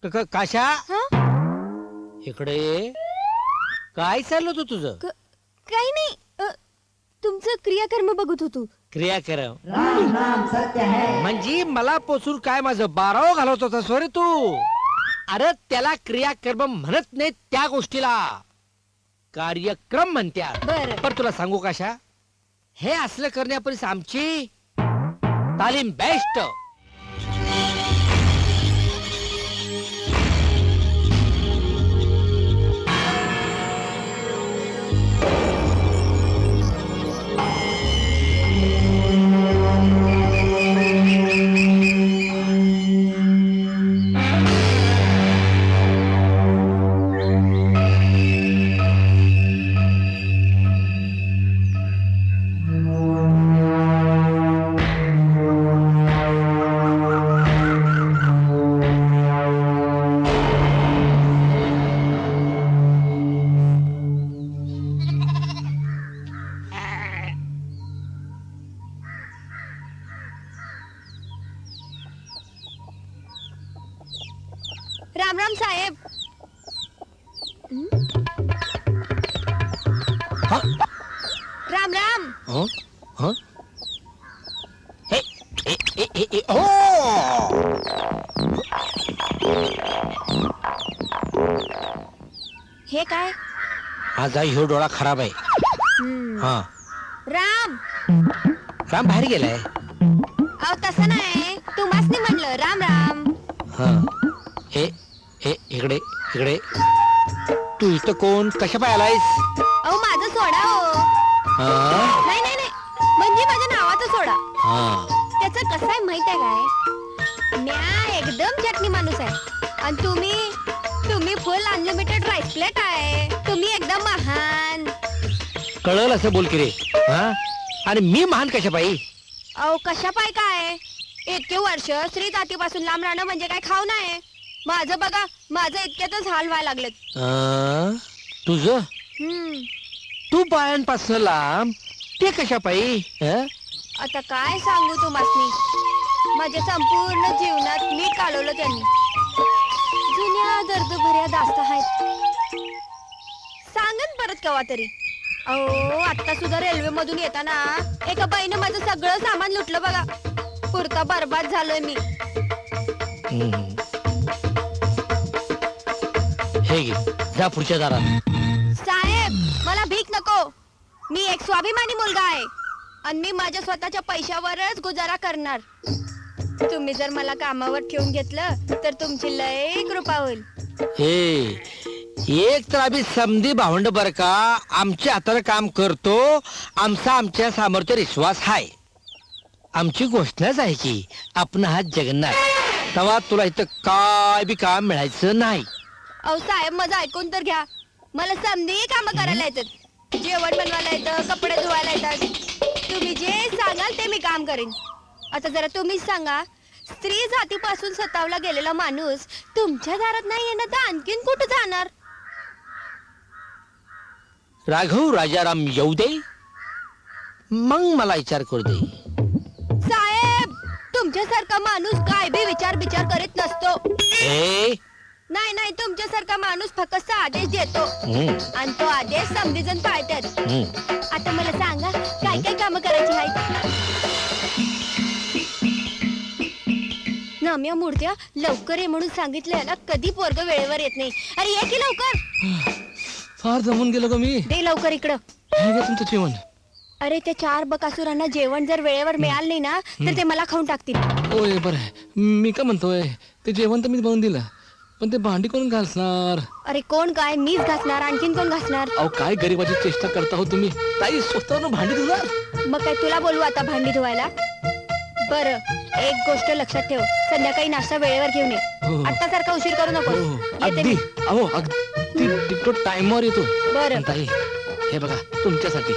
काशा इकडे ये. काय चाललं होतं तुझं? काही नाही, तुमचं क्रियाकर्म बघत होतो. क्रियाकर्म म्हणजे मला पोचून काय माझं 12 घालवत होता सोरे तू. अरे त्याला क्रियाकर्म म्हणत नाही, त्या गोष्टीला कार्यक्रम म्हणतात. बरं. पण तुला सांगू काशा, हे असलं करण्यापर्यंत आमची तालीम बेस्ट. राम राम साहेब. राम राम. हे काय? माझा ह्यो डोळा खराब आहे. हा राम. राम बाहेर गेलाय. अहो तसं नाही, तुम्हासनी म्हणलं राम राम. हा हे हे इकडे इकडे. तू इथं कोण, कशा पाय आलायस? अहो माझं सोडा हो. नाही नाही नाही, म्हणजे माझ्या नावाचं सोडा. त्याचं कसं आहे माहित आहे काय? म्या एकदम चटणी माणूस आहे आणि तुम्ही फुल अनलिमिटेड राईस प्लेट आहे. तुम्ही एकदम महान. कळलं असं बोल की रे. आणि मी महान कशा पायी? अहो कशा पाय काय, इतके वर्ष स्त्री जातीपासून लांब राहणं म्हणजे काय खाऊ नये. माझं बघा, माझं इतक्यातच हाल व्हायला लागलेत. तुझं तू बायांपासून लांब ते कशा पायी? आता काय सांगू तुम्हासनी, माझ्या संपूर्ण जीवनात मीठ काढवलं त्यांनी. जुन्या दर्दभऱ्या दास्त आहेत, सांगन परत कवा तरी. अहो आता सुद्धा रेल्वे मधून येताना एका बाईने माझं सगळं सामान लुटलं बघा. पुरता बरबाद झालोय मी. हे घे, जा पुढच्या दारात. साहेब मला भीक नको, मी एक स्वाभिमानी मुलगा आहे आणि मी माझ्या स्वतःच्या पैशावरच गुजारा करणार. तुम्ही जर मला कामावर ठेवून घेतलं तर तुमची लय कृपा होईल. एक तर आम्ही समधी भावंड बर का, आमच्या हाताने काम करतो. आमच्या सामर्थ्य विश्वास हाय. आमची घोषणाच आहे की आपण हात जगन्नाथ. तेव्हा तुला इथं काय बी काम मिळायचं नाही. अहो साहेब माझं ऐकून तर घ्या, मला समधी काम करायला येतात. जेवण बनवायला येतं, कपडे धुवायला येतात. तुम्ही जे सांगाल ते मी काम करेन. आता जरा तुम्हीच सांगा, स्त्री जातीपासून सतावला गेलेला माणूस तुमच्या दारात नाही येणं तर आणखीन कुठं जाणार? राघव राजाराम येऊ दे, मग मला विचार करू दे. साहेब तुमच्यासारखा माणूस काय बी विचार करीत नसतो. नाही नाही, तुमच्यासारखा माणूस फक्त आदेश देतो आणि तो आदेश समधीजण पाळतात. आता मला सांगा काय काय काम करायची आहेत? नाम्या मूर्त्या लवकर ये म्हणून सांगितलं, याला कधी पोरग वेळेवर येत नाही. अरे ये की लवकर. फार जमून गेलो का मी. दे लवकर इकडं. हे घे तुमचं जेवण. अरे त्या 4 बकासुरांना जेवण जर वेळेवर मिळालं नाही ना तर ते मला खाऊन टाकतील. ओय बरं आहे, मी का म्हणतोय ते जेवण तर मी बनवून दिलं, पण ते भांडी कोण घासणार? अरे कोण काय, मीच घासणार, आणखीन कोण घासणार? अहो काय गरीबाची चेष्टा करता हो तुम्ही. ताई स्वतःवर भांडी धुणार? मग काय तुला बोलू आता भांडी धुवायला? बरं एक गोष्ट लक्षात ठेव, संध्याकाळी नाश्ता वेळेवर घेऊन ये. हो. आता सारखा उशीर करू नको. अगदी. अहो अगदी तो टाइमवर येतो. बरं ताई हे बघा तुमच्यासाठी.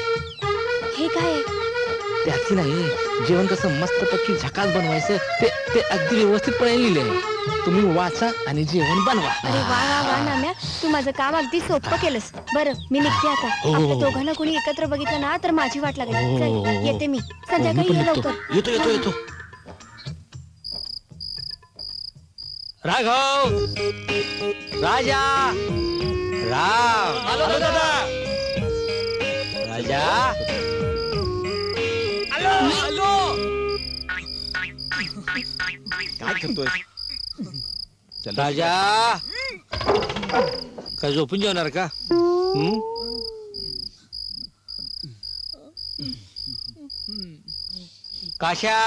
हे काय? त्याची नाही, जेवण कसं मस्तपैकी झकास बनवायचं ते अगदी व्यवस्थितपणे लिहिले. तुम्ही वाचा आणि जेवण बनवा. अरे वा वा वा नाम्या, तू माझं काम अगदी सोपं केलंस. बरं मी निघते आता. आपल्या दोघांना कोणी एकत्र बघितलं ना तर माझी वाट लागेल. चल येते मी, संध्याकाळी ये लवकर. येतो. राघव, राजा, राम. आलो दादा. राजा, आलो. काय करतोय? राजा, काय झोपून जेवणार का? काशा,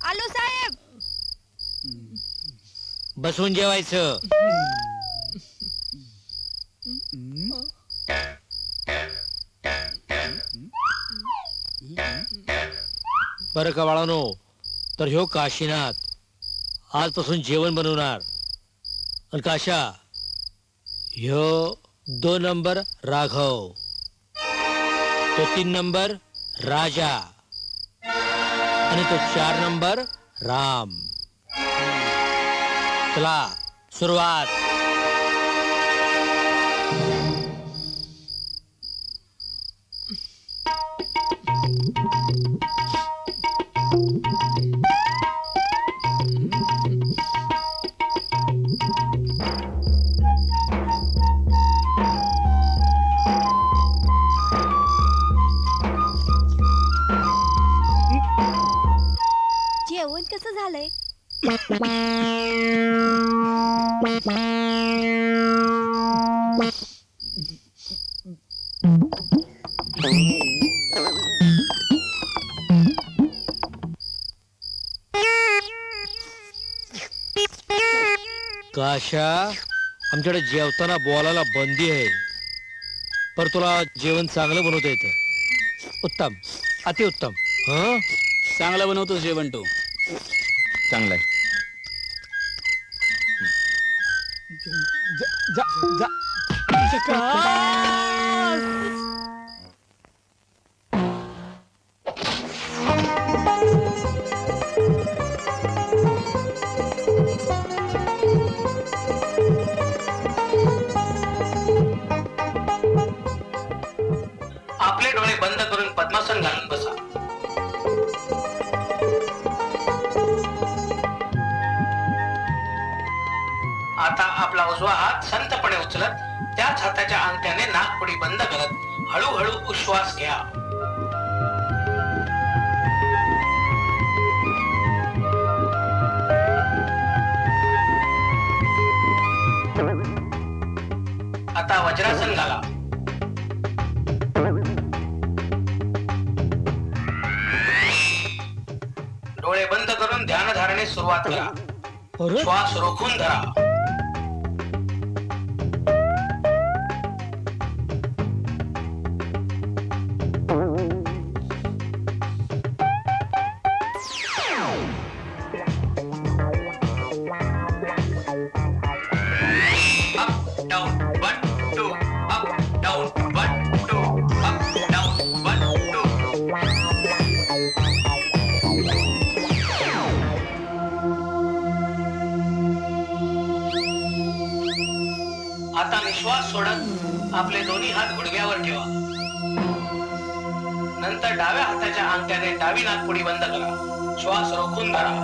आलो साहेब. बसून जेवायचं. बरं का बाळानो, तर ह्यो काशीनाथ आजपासून जेवण बनवणार. आणि काशा, ह्यो 2 नंबर राघव, तो 3 नंबर राजा आणि तो 4 नंबर राम. चला सुरुवात. जेवण कसं झालंय? काशा, आमच्याकडे जेवताना बोलायला बंदी आहे, पर तुला जेवण चांगलं बनवता येतं. उत्तम, अतिउत्तम. हं, चांगला बनवतोस जेवण तू. चांगलाय. आपले डोळे बंद करून पद्मासन घालून बसा. आता आपला उजवा हात संतपणे उचलत त्याच हाताच्या अंगठ्याने नाकपुडी बंद करत हळूहळू उश्वास घ्या. आता वज्रासन घाला. डोळे बंद करून ध्यानधारणे सुरुवात करा. श्वास रोखून धरा. आता निश्वास सोडत आपले दोन्ही हात गुडघ्यावर ठेवा. नंतर डाव्या हाताच्या अंगठ्याने डावी नाकपुडी बंद करा. श्वास रोखून धरा.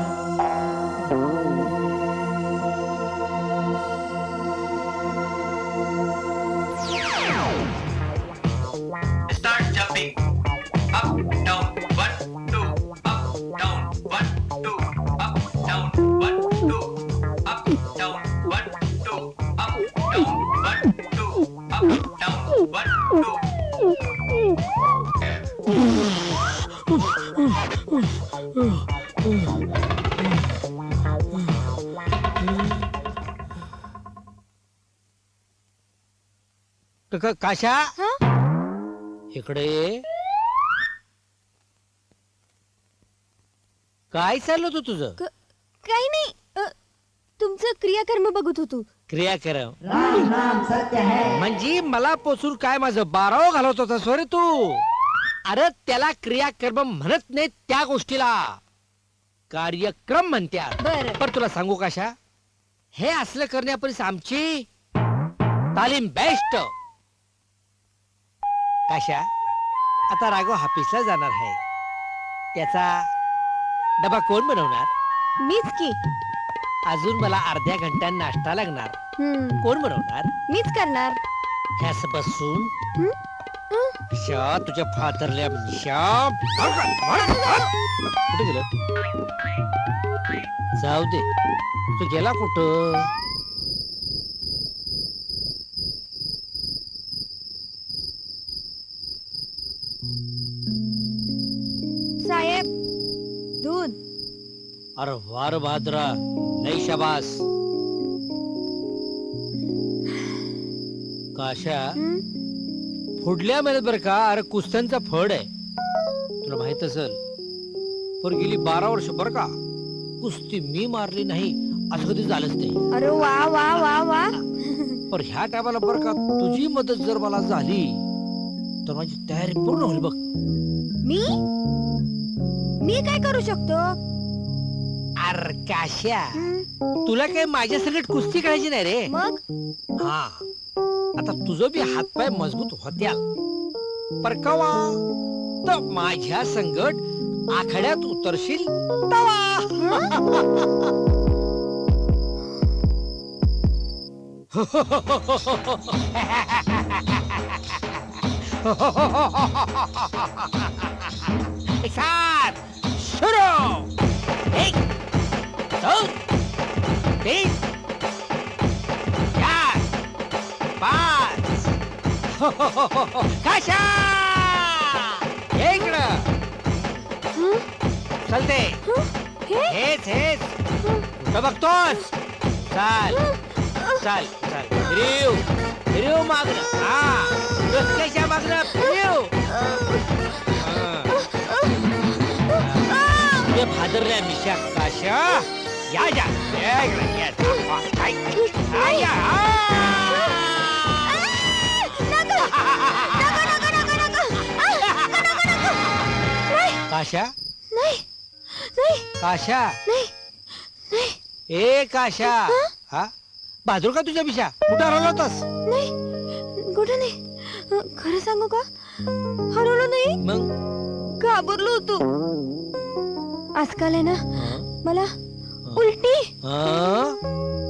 Start jumping. Up down 1 2 up down 1 2 up down 1 2 up down 1 2 up down 1 2 up down 1 2. काशा, इकडे ये. काय चाललं होतं तुझं? काही नाही, तुमचं क्रियाकर्म बघत होतो. क्रियाक्रम म्हणजे मला पोचून काय माझं 12व घालवत होता सोरे तू. अरे त्याला क्रियाकर्म म्हणत नाही, त्या गोष्टीला कार्यक्रम म्हणतात. बरं. पण तुला सांगू काशा, हे असलं करण्यापर्यंत आमची तालीम बेस्ट. काशा, आता राघव हाफिसला जाणार आहे, त्याचा डबा कोण बनवणार? मीच की. अजून मला अर्ध्या घंट्यात नाश्ता लागणार. कोण बनवणार? मीच करणार. ह्यास बसून हं? शा तुझ्या फादरल्या शा कुठे गेलं? जाऊ दे, तू गेला कुठं? साहेब, दूध. अरे वार भाद्रा, लई शाबास. काशा हं? पुढल्या महिन्यात बरं का, अरे कुस्त्यांचा फड आहे, तुला माहित असेल. पर गेली 12 वर्ष बरं का, कुस्ती मी मारली नाही असं कधी झालंच नाही. अरे वा वा वा वा. पर ह्या टायमाला बरं का तुझी मदत जर मला झाली तर माझी तयारी पूर्ण होईल बघ. मी मी काय करू शकतो? अरे काश्या, हं? तुला काय माझ्या सगळ्यात कुस्ती करायची नाही रे. मग हा, आता तुझं बी हातपाय मजबूत होत्याल, पर कवा तर माझ्या संगट आखाड्यात उतरशील तवा. सात सुरू. 1 2 3 4 5. काशा इकडं हं? चलते. हं? हे हेच कुठं बघतोस? चाल चाल चाल, फिरीव मागणं. हा, रस्त्याच्या मागणं फिरीव. तुझे भादरल्या मिशा काशा, या या या इकडं, या. या. काशा, नाही नाही काशा, नाही नाही ए काशा. हा, बहादूर का तुझ्या पिशा? कुठं हरवला होतास? नाही, कुठं नाही. खरं सांगू का, हरवलं नाही, मग घाबरलो होतो. आजकाल आहे ना मला उलटी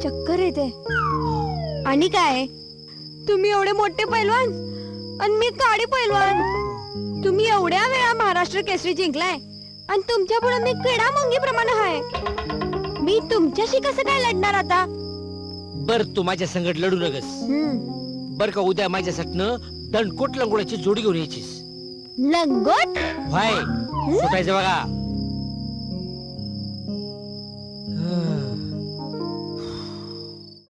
चक्कर येते. आणि काय, तुम्ही एवढे मोठे पैलवान आणि मी काळी पैलवान. तुम्ही एवढ्या वेळा महाराष्ट्र केसरी जिंकलाय आणि तुमच्या पुढे मी किडा मुंगी प्रमाणे आहे. मी तुमच्याशी कसं काय लढणार आता? बर, तू माझ्या संगत लढू नगस बर का. उद्या माझ्यासाठी दंडकोट लंगोड्याची जोडी घेऊन यायचीस. लंगोट? व्हाय, सुटायचं बघा.